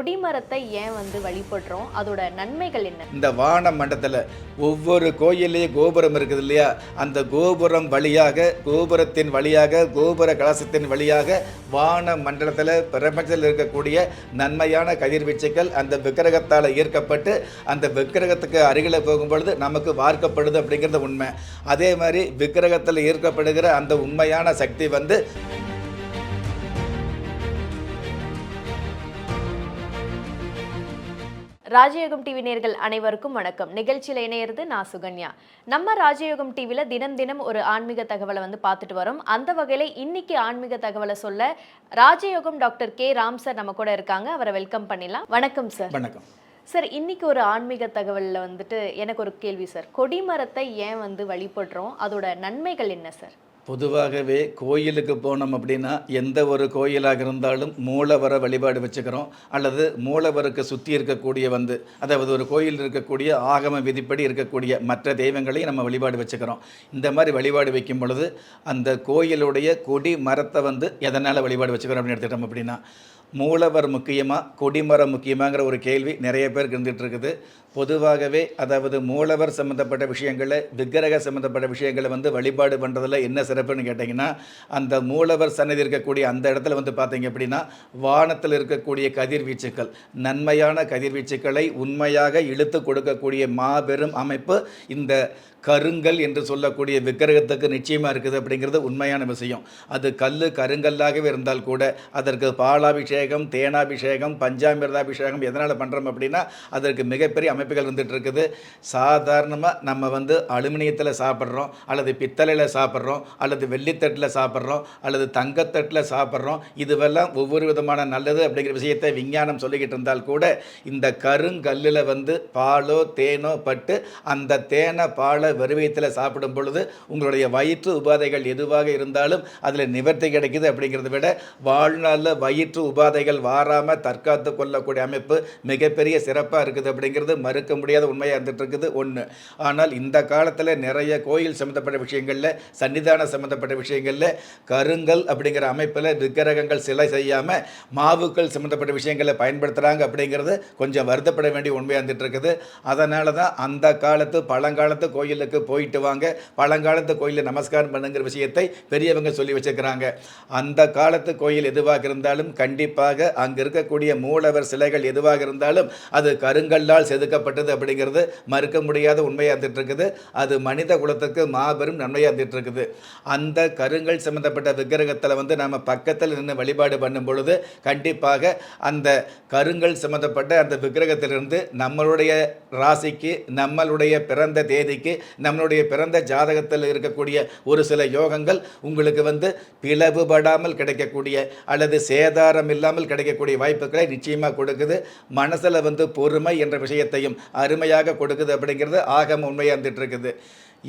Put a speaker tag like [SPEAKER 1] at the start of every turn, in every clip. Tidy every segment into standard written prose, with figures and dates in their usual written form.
[SPEAKER 1] கொடிமரத்தை ஏன் வழிபடுறோம்? அதோட நன்மைகள் என்ன?
[SPEAKER 2] இந்த வான மண்டலத்தில் ஒவ்வொரு கோயிலையும் கோபுரம் இருக்குது இல்லையா, அந்த கோபுரம் வழியாக, கோபுரத்தின் வழியாக, கோபுர கலசத்தின் வழியாக வான மண்டலத்தில் பிரபஞ்சத்தில் இருக்கக்கூடிய நன்மையான கதிர்வீச்சுக்கள் அந்த விக்கிரகத்தால் ஈர்க்கப்பட்டு அந்த விக்கிரகத்துக்கு அருகில் போகும்பொழுது நமக்கு வார்க்கப்படுது அப்படிங்கிறது உண்மை. அதே மாதிரி விக்கிரகத்தில் ஈர்க்கப்படுகிற அந்த உண்மையான சக்தி
[SPEAKER 1] ராஜயோகம் டிவி நேயர்கள் அனைவருக்கும் வணக்கம். நிகழ்ச்சியில் இணையிறது நான் சுகன்யா. நம்ம ராஜயோகம் டிவியில் தினம் தினம் ஒரு ஆன்மீக தகவலை பார்த்துட்டு வரோம். அந்த வகையில் இன்னைக்கு ஆன்மீக தகவலை சொல்ல ராஜயோகம் டாக்டர் கே ராம் சார் நம்ம கூட இருக்காங்க. அவரை வெல்கம் பண்ணிடலாம். வணக்கம் சார்.
[SPEAKER 2] வணக்கம்
[SPEAKER 1] சார். இன்னைக்கு ஒரு ஆன்மீக தகவலில் எனக்கு ஒரு கேள்வி சார். கொடிமரத்தை ஏன் வழிபடுறோம்? அதோட நன்மைகள் என்ன சார்?
[SPEAKER 2] பொதுவாகவே கோயிலுக்கு போனோம் அப்படின்னா எந்த ஒரு கோயிலாக இருந்தாலும் மூலவரை வழிபாடு வச்சுக்கிறோம், அல்லது மூலவருக்கு சுற்றி இருக்கக்கூடிய அதாவது ஒரு கோயில் இருக்கக்கூடிய ஆகம விதிப்படி இருக்கக்கூடிய மற்ற தெய்வங்களையும் நம்ம வழிபாடு வச்சுக்கிறோம். இந்த மாதிரி வழிபாடு வைக்கும் பொழுது அந்த கோயிலுடைய கொடி மரத்தை எதனால் வழிபாடு வச்சுக்கிறோம் அப்படின்னு எடுத்துக்கிட்டோம் அப்படின்னா, மூலவர் முக்கியமாக கொடிமரம் முக்கியமாங்கிற ஒரு கேள்வி நிறைய பேருக்கு இருந்துகிட்டு இருக்குது. பொதுவாகவே அதாவது மூலவர் சம்மந்தப்பட்ட விஷயங்களை, விக்கிரக சம்மந்தப்பட்ட விஷயங்களை வழிபாடு பண்ணுறதுல என்ன சிறப்புன்னு கேட்டிங்கன்னா, அந்த மூலவர் சன்னதி இருக்கக்கூடிய அந்த இடத்துல பார்த்தீங்க அப்படின்னா வானத்தில் இருக்கக்கூடிய கதிர்வீச்சுக்கள், நன்மையான கதிர்வீச்சுக்களை உண்மையாக இழுத்து கொடுக்கக்கூடிய மாபெரும் அமைப்பு இந்த கருங்கல் என்று சொல்லக்கூடிய விக்கிரகத்துக்கு நிச்சயமாக இருக்குது அப்படிங்கிறது உண்மையான விஷயம். அது கருங்கல்லாகவே இருந்தால் கூட அதற்கு பாலாபிஷேகம், தேனாபிஷேகம், பஞ்சாமிர்தாபிஷேகம் எதனால் பண்ணுறோம் அப்படின்னா அதற்கு மிகப்பெரிய அமைப்புகள் வந்துட்டு இருக்குது. சாதாரணமாக நம்ம அலுமினியத்தில் சாப்பிட்றோம், அல்லது பித்தளையில் சாப்பிட்றோம், அல்லது வெள்ளித்தட்டில் சாப்பிட்றோம், அல்லது தங்கத்தட்டில் சாப்பிட்றோம். இதுவெல்லாம் ஒவ்வொரு விதமான நல்லது அப்படிங்கிற விஷயத்தை விஞ்ஞானம் சொல்லிக்கிட்டு இருந்தால் கூட இந்த கருங்கல்லில் பாலோ தேனோ பட்டு அந்த தேனை பாலை வருவியத்தில் சாப்பிடும் பொழுது உங்களுடைய வயிற்று உபாதைகள் எதுவாக இருந்தாலும் அதில் நிவர்த்தி கிடைக்குது. அப்படிங்கிறத விட வாழ்நாளில் வயிற்று உபாதைகள் வாராமல் தற்காத்து கொள்ளக்கூடிய அமைப்பு மிகப்பெரிய சிறப்பாக இருக்குது. அப்படிங்கிறது மறுக்க முடியாத உண்மையாக இருந்துட்டு இருக்குது ஒன்று. ஆனால் இந்த காலத்தில் நிறைய கோயில் சம்மந்தப்பட்ட விஷயங்களில், சன்னிதான சம்மந்தப்பட்ட விஷயங்களில் கருங்கல் அப்படிங்கிற அமைப்பில் விக்கிரகங்கள் சிலை செய்யாமல் மாவுக்கள் சம்மந்தப்பட்ட விஷயங்களை பயன்படுத்துகிறாங்க. அப்படிங்கிறது கொஞ்சம் வருத்தப்பட வேண்டிய உண்மையாக இருந்துட்டு இருக்குது. அதனால தான் அந்த காலத்து பழங்காலத்து கோயிலுக்கு போயிட்டு வாங்க, பழங்காலத்து கோயிலில் நமஸ்காரம் பண்ணுங்கிற விஷயத்தை பெரியவங்க சொல்லி வச்சுக்கிறாங்க. அந்த காலத்து கோயில் எதுவாக இருந்தாலும் கண்டிப்பாக அங்கே இருக்கக்கூடிய மூலவர் சிலைகள் எதுவாக இருந்தாலும் அது கருங்கல்லால் செதுக்கப்பட்டது அப்படிங்கிறது மறுக்க முடியாத உண்மையாக இருந்துட்டு இருக்குது. அது மனித குலத்துக்கு மாபெரும் நன்மையாக இருந்துட்டு இருக்குது. அந்த கருங்கல் சம்பந்தப்பட்ட விக்கிரகத்தில் நாம் பக்கத்தில் நின்று வழிபாடு பண்ணும் பொழுது கண்டிப்பாக அந்த கருங்கல் சம்பந்தப்பட்ட அந்த விக்கிரகத்திலிருந்து நம்மளுடைய ராசிக்கு, நம்மளுடைய பிறந்த தேதிக்கு, நம்மளுடைய பிறந்த ஜாதகத்தில் இருக்கக்கூடிய ஒரு சில யோகங்கள் உங்களுக்கு பிளவுபடாமல் கிடைக்கக்கூடிய அல்லது சேதாரம் இல்லாமல் கிடைக்கக்கூடிய வாய்ப்புகளை நிச்சயமாக கொடுக்குது. மனசில் பொறுமை என்ற விஷயத்தையும் அருமையாக கொடுக்குது. அப்படிங்கிறது ஆகம உண்மையாக இருந்துட்டு இருக்குது.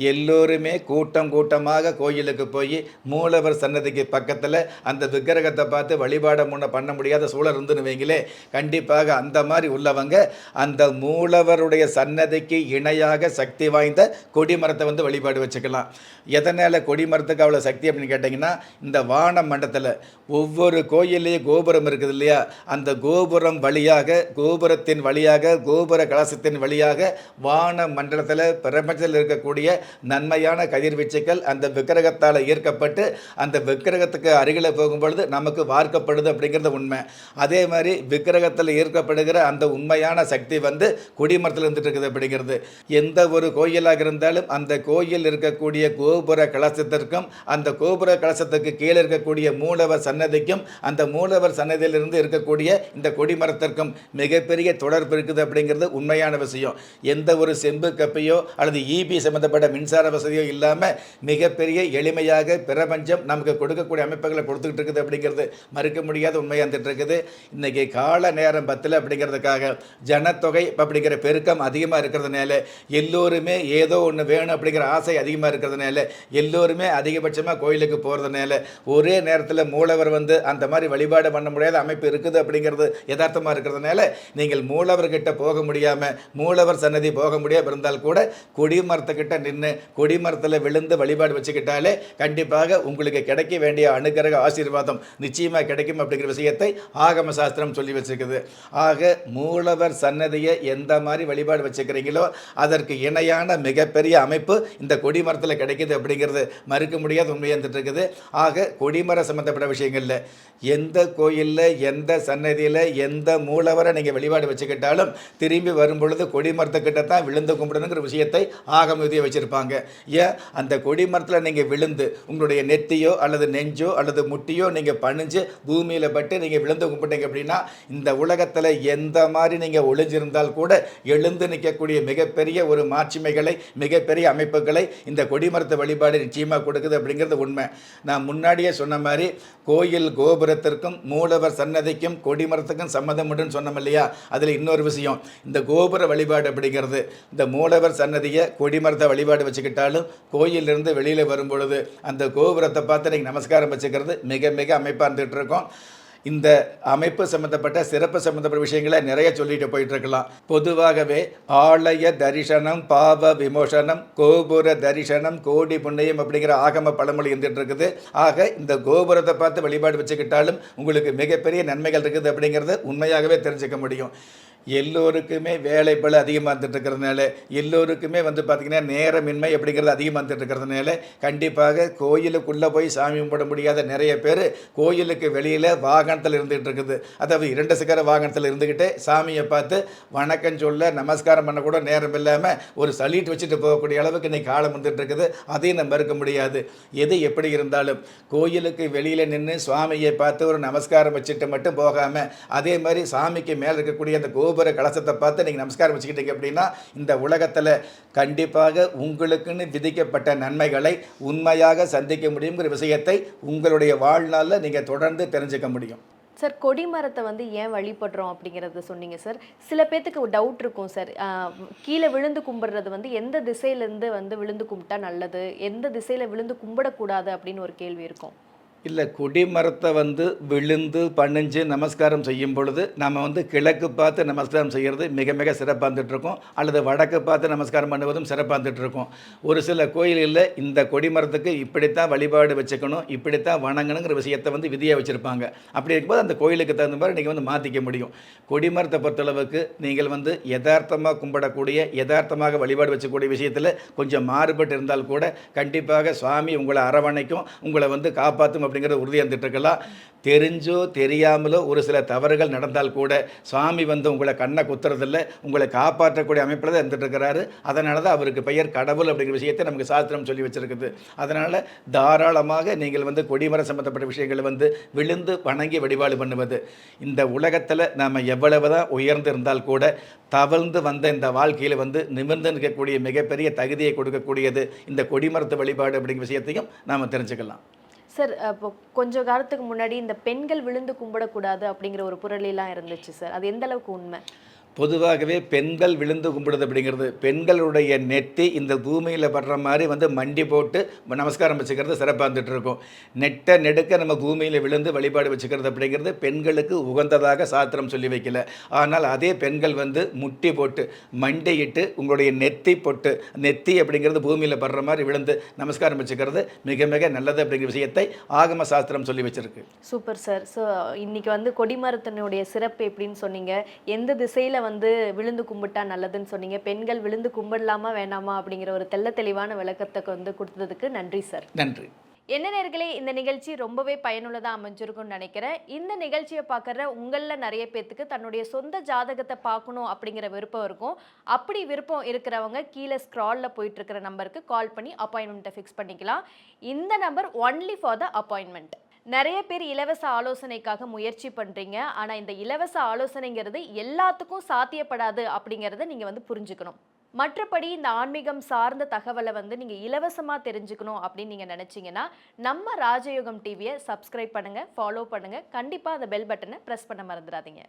[SPEAKER 2] எல்லோருமே கூட்டம் கூட்டமாக கோயிலுக்கு போய் மூலவர் சன்னதிக்கு பக்கத்தில் அந்த விக்கிரகத்தை பார்த்து வழிபாட பண்ண முடியாத சூழல் இருந்துன்னு வைங்களே, கண்டிப்பாக அந்த மாதிரி உள்ளவங்க அந்த மூலவருடைய சன்னதிக்கு இணையாக சக்தி வாய்ந்த கொடிமரத்தை வழிபாடு வச்சுக்கலாம். எதனால் கொடிமரத்துக்கு அவ்வளோ சக்தி அப்படின்னு கேட்டிங்கன்னா, இந்த வான மண்டலத்தில் ஒவ்வொரு கோயிலையும் கோபுரம் இருக்குது இல்லையா, அந்த கோபுரம் வழியாக, கோபுரத்தின் வழியாக, கோபுர கலசத்தின் வழியாக வான மண்டலத்தில் பிரபஞ்சத்தில் இருக்கக்கூடிய நன்மையான கதிர்வீச்சுக்கள் அந்த விக்கிரகத்தால் ஈர்க்கப்பட்டு அந்த விக்கிரகத்துக்கு அருகில் போகும்பொழுது நமக்கு வார்க்கப்படுது அப்படிங்கிறது உண்மை. அதே மாதிரி விக்கிரகத்தில் ஈர்க்கப்படுகிற அந்த உண்மையான சக்தி கொடிமரத்தில் இருந்துட்டு இருக்குது. அப்படிங்கிறது எந்த ஒரு கோயிலாக இருந்தாலும் அந்த கோயில் இருக்கக்கூடிய கோபுர கலசத்திற்கும் அந்த கோபுர கலசத்துக்கு கீழே இருக்கக்கூடிய மூலவர் சன்னதிக்கும் அந்த மூலவர் சன்னதியிலிருந்து இருக்கக்கூடிய இந்த கொடிமரத்திற்கும் மிகப்பெரிய தொடர்பு இருக்குது. அப்படிங்கிறது உண்மையான விஷயம். எந்த ஒரு செம்பு கப்பையோ அல்லது ஈபி சம்பந்தப்பட்ட மின்சார வசதியோ இல்லாமல் மிகப்பெரிய எளிமையாக பிரபஞ்சம் நமக்கு கொடுக்கக்கூடிய அமைப்புகளை கொடுத்துக்கிட்டு இருக்குது. அப்படிங்கிறது மறுக்க முடியாத உண்மையாக இருந்துட்டு இருக்குது. இன்றைக்கி கால நேரம் 10 அப்படிங்கிறதுக்காக ஜனத்தொகை அப்படிங்கிற பெருக்கம் அதிகமாக இருக்கிறதுனால, எல்லோருமே ஏதோ ஒன்று வேணும் அப்படிங்கிற ஆசை அதிகமாக இருக்கிறதுனால, எல்லோருமே அதிகபட்சமாக கோயிலுக்கு போகிறதுனால ஒரே நேரத்தில் மூலவர் அந்த மாதிரி வழிபாடு பண்ண முடியாத அமைப்பு இருக்குது. அப்படிங்கிறது யதார்த்தமாக இருக்கிறதுனால நீங்கள் மூலவர்கிட்ட போக முடியாமல், மூலவர் சன்னதி போக முடியாமல் இருந்தால் கூட கொடிமரத்துக்கிட்ட நின்று நின்று கொடிமரத்தில் விழுந்து வழிபாடு வச்சுக்கிட்டாலே கண்டிப்பாக உங்களுக்கு கிடைக்க வேண்டிய அனுகிரக ஆசீர்வாதம் நிச்சயமாக கிடைக்கும் அப்படிங்கிற விஷயத்தை ஆகம சாஸ்திரம் சொல்லி வச்சுருக்குது. ஆக மூலவர் சன்னதியை எந்த மாதிரி வழிபாடு வச்சுக்கிறீங்களோ அதற்கு இணையான மிகப்பெரிய அமைப்பு இந்த கொடிமரத்தில் கிடைக்குது அப்படிங்கிறது மறுக்க முடியாத உண்மையாக இருந்துட்டு இருக்குது. ஆக கொடிமரம் சம்மந்தப்பட்ட விஷயங்களில் எந்த கோயிலில் எந்த சன்னதியில் எந்த மூலவரை நீங்கள் வழிபாடு வச்சுக்கிட்டாலும் திரும்பி வரும்பொழுது கொடிமரத்துக்கிட்ட தான் விழுந்து கும்பிடணுங்கிற விஷயத்தை ஆகம விதியை வச்சுருப்பாங்க. ஏன் அந்த கொடிமரத்தில் நீங்கள் விழுந்து உங்களுடைய நெத்தியோ அல்லது நெஞ்சோ அல்லது முட்டியோ நீங்கள் பணிஞ்சு பூமியில் பட்டு நீங்கள் விழுந்து கும்பிட்டீங்க அப்படின்னா இந்த உலகத்தில் எந்த மாதிரி நீங்கள் ஒளிஞ்சிருந்தால் கூட எழுந்து நிற்கக்கூடிய மிகப்பெரிய ஒரு மாட்சிமைகளை மிகப்பெரிய அமைப்புகளை இந்த கொடிமரத்தை வழிபாடு நிச்சயமாக கொடுக்குது அப்படிங்கிறது உண்மை. நான் முன்னாடியே சொன்ன மாதிரி கோயில் கோபுரத்திற்கும் மூலவர் சன்னதிக்கும் கொடிமரத்துக்கும் சம்மந்தம் உண்டுன்னு சொன்னோம் இல்லையா? அதில் இன்னொரு விஷயம், இந்த கோபுர வழிபாடு அப்படிங்கிறது இந்த மூலவர் சன்னதியை கொடிமரத்தை வழிபாடு வச்சுக்கிட்டாலும் கோயிலிருந்து வெளியில் வரும்பொழுது அந்த கோபுரத்தை பார்த்து நீங்கள் நமஸ்காரம் வச்சுக்கிறது மிக மிக அமைப்பாக இருந்துகிட்டு இருக்கோம். இந்த அமைப்பு சம்மந்தப்பட்ட சிறப்பு சம்மந்தப்பட்ட விஷயங்களை நிறைய சொல்லிட்டு போயிட்டு இருக்கலாம். பொதுவாகவே ஆலய தரிசனம் பாவ விமோசனம் கோபுர தரிசனம் கோடி புண்ணியம் அப்படிங்கிற ஆகம பழமொழி இருந்துட்டு இருக்குது. ஆக இந்த கோபுரத்தை பார்த்து வழிபாடு வச்சுக்கிட்டாலும் உங்களுக்கு மிகப்பெரிய நன்மைகள் இருக்குது அப்படிங்கிறத உண்மையாகவே தெரிஞ்சுக்க முடியும். எல்லோருக்குமே வேலை பளு அதிகமாக இருந்துட்டு இருக்கிறதுனால எல்லோருக்குமே பார்த்திங்கன்னா நேரமின்மை அப்படிங்கிறது அதிகமாக இருந்துட்டு இருக்கிறதுனால கண்டிப்பாக கோயிலுக்குள்ளே போய் சாமி கும்பிட முடியாத நிறைய பேர் கோயிலுக்கு வெளியில் வாகனத்தில் இருந்துகிட்டு இருக்குது. அதாவது 2 சக்கர வாகனத்தில் இருந்துக்கிட்டு சாமியை பார்த்து வணக்கம் சொல்ல நமஸ்காரம் பண்ண கூட நேரம் இல்லாமல் ஒரு சலீட் வச்சுட்டு போகக்கூடிய அளவுக்கு இன்றைக்கி காலம் வந்துட்டு இருக்குது. அதையும் நம்ம மறுக்க முடியாது. எது எப்படி இருந்தாலும் கோயிலுக்கு வெளியில் நின்று சுவாமியை பார்த்து ஒரு நமஸ்காரம் வச்சுட்டு மட்டும் போகாமல் அதே மாதிரி சாமிக்கு மேலே இருக்கக்கூடிய அந்த கோபுர கலசத்தை பார்த்து நீங்கள் நமஸ்காரம் வச்சுக்கிட்டீங்க அப்படின்னா இந்த உலகத்தில் கண்டிப்பாக உங்களுக்குன்னு விதிக்கப்பட்ட நன்மைகளை உண்மையாக சந்திக்க முடியுங்கிற விஷயத்தை உங்களுடைய வாழ்நாளில் நீங்கள் தொடர்ந்து தெரிஞ்சுக்க முடியும்.
[SPEAKER 1] சார், கொடிமரத்தை ஏன் வழிபடுறோம் அப்படிங்கிறத சொன்னீங்க சார். சில பேர்த்துக்கு டவுட் இருக்கும் சார், கீழே விழுந்து கும்பிடுறது எந்த திசையிலேருந்து விழுந்து கும்பிட்டா நல்லது, எந்த திசையில் விழுந்து கும்பிடக்கூடாது அப்படின்னு ஒரு கேள்வி இருக்கும்.
[SPEAKER 2] இல்லை, கொடிமரத்தை விழுந்து பணிஞ்சு நமஸ்காரம் செய்யும் பொழுது நம்ம கிழக்கு பார்த்து நமஸ்காரம் செய்கிறது மிக மிக சிறப்பாக இருந்துகிட்ருக்கோம். அல்லது வடக்கு பார்த்து நமஸ்காரம் பண்ணுவதும் சிறப்பாக இருந்துகிட்ருக்கோம். ஒரு சில கோயில்களில் இந்த கொடிமரத்துக்கு இப்படித்தான் வழிபாடு வச்சுக்கணும், இப்படித்தான் வணங்கணுங்கிற விஷயத்தை விதியாக வச்சுருப்பாங்க. அப்படி இருக்கும்போது அந்த கோயிலுக்கு தகுந்த மாதிரி நீங்கள் மாற்றிக்க முடியும். கொடிமரத்தை பொறுத்தளவுக்கு நீங்கள் யதார்த்தமாக கும்பிடக்கூடிய யதார்த்தமாக வழிபாடு வச்சக்கூடிய விஷயத்தில் கொஞ்சம் மாறுபட்டு இருந்தால் கூட கண்டிப்பாக சுவாமி உங்களை அரவணைக்கும், உங்களை காப்பாற்றும் அப்படிங்கிற உறுதியாக இருந்துட்டு இருக்கலாம். தெரிஞ்சோ தெரியாமலோ ஒரு சில தவறுகள் நடந்தால் கூட சுவாமி உங்களை கண்ணை குத்துறதில்லை, உங்களை காப்பாற்றக்கூடிய அமைப்பில் தான் இருந்துட்டு இருக்கிறாரு. அதனால தான் அவருக்கு பெயர் கடவுள் அப்படிங்கிற விஷயத்தை நமக்கு சாஸ்திரம் சொல்லி வச்சுருக்குது. அதனால் தாராளமாக நீங்கள் கொடிமரம் சம்மந்தப்பட்ட விஷயங்களை விழுந்து வணங்கி வழிபாடு பண்ணுவது. இந்த உலகத்தில் நாம் எவ்வளவு தான் உயர்ந்து இருந்தால் கூட தவழ்ந்து வந்த இந்த வாழ்க்கையில் நிமிர்ந்து நிற்கக்கூடிய மிகப்பெரிய தகுதியை கொடுக்கக்கூடியது இந்த கொடிமரத்து வழிபாடு அப்படிங்கிற விஷயத்தையும் நாம் தெரிஞ்சுக்கலாம்.
[SPEAKER 1] சார், இப்போ கொஞ்சம் காலத்துக்கு முன்னாடி இந்த பெண்கள் விழுந்து கும்பிடக்கூடாது அப்படிங்கிற ஒரு புரளிலாம் இருந்துச்சு சார், அது எந்த அளவுக்கு உண்மை?
[SPEAKER 2] பொதுவாகவே பெண்கள் விழுந்து கும்பிடுறது அப்படிங்கிறது பெண்களுடைய நெத்தி இந்த பூமியில் படுற மாதிரி மண்டி போட்டு நமஸ்காரம் வச்சுக்கிறது சிறப்பாக இருந்துகிட்டு இருக்கும். நெட்டை நெடுக்க நம்ம பூமியில் விழுந்து வழிபாடு வச்சுக்கிறது அப்படிங்கிறது பெண்களுக்கு உகந்ததாக சாஸ்திரம் சொல்லி வைக்கல. ஆனால் அதே பெண்கள் முட்டி போட்டு மண்டியிட்டு உங்களுடைய நெத்தி போட்டு நெத்தி அப்படிங்கிறது பூமியில் படுற மாதிரி விழுந்து நமஸ்காரம் வச்சுக்கிறது மிக மிக நல்லது அப்படிங்கிற விஷயத்தை ஆகம சாஸ்திரம் சொல்லி வச்சிருக்கு.
[SPEAKER 1] Super sir. ஸோ இன்னைக்கு கொடிமரத்தினுடைய சிறப்பு எப்படின்னு சொன்னீங்க, எந்த திசையில் விழுந்து கும்பிட்டா நல்லதுன்னு சொன்னீங்க, பெண்கள் விழுந்து கும்பிடலாமா வேணாமா அப்படிங்கிற ஒரு தெளிவான விளக்கத்தை கொடுத்ததுக்கு நன்றி சார்.
[SPEAKER 2] நன்றி.
[SPEAKER 1] என்ன நேயர்களே, இந்த நிகழ்ச்சி ரொம்பவே பயனுள்ளதாக அமைஞ்சிருக்கும்னு நினைக்கிறேன். இந்த நிகழ்ச்சியை பார்க்குற உங்களில் நிறைய பேர்த்துக்கு தன்னுடைய சொந்த ஜாதகத்தை பார்க்கணும் அப்படிங்கிற விருப்பம் இருக்கும். அப்படி விருப்பம் இருக்கிறவங்க கீழே ஸ்க்ராலில் போயிட்டு இருக்கிற நம்பருக்கு கால் பண்ணி அப்பாயின்மெண்ட்டை ஃபிக்ஸ் பண்ணிக்கலாம். இந்த number only for the appointment. நிறைய பேர் இலவச ஆலோசனைக்காக முயற்சி பண்ணுறீங்க. ஆனால் இந்த இலவச ஆலோசனைங்கிறது எல்லாத்துக்கும் சாத்தியப்படாது அப்படிங்கிறத நீங்கள் புரிஞ்சுக்கணும். மற்றபடி இந்த ஆன்மீகம் சார்ந்த தகவலை நீங்கள் இலவசமாக தெரிஞ்சுக்கணும் அப்படின்னு நீங்கள் நினச்சிங்கன்னா நம்ம ராஜயோகம் டிவியை சப்ஸ்கிரைப் பண்ணுங்கள், ஃபாலோ பண்ணுங்கள். கண்டிப்பாக அந்த பெல் பட்டனை ப்ரெஸ் பண்ண மறந்துடாதீங்க.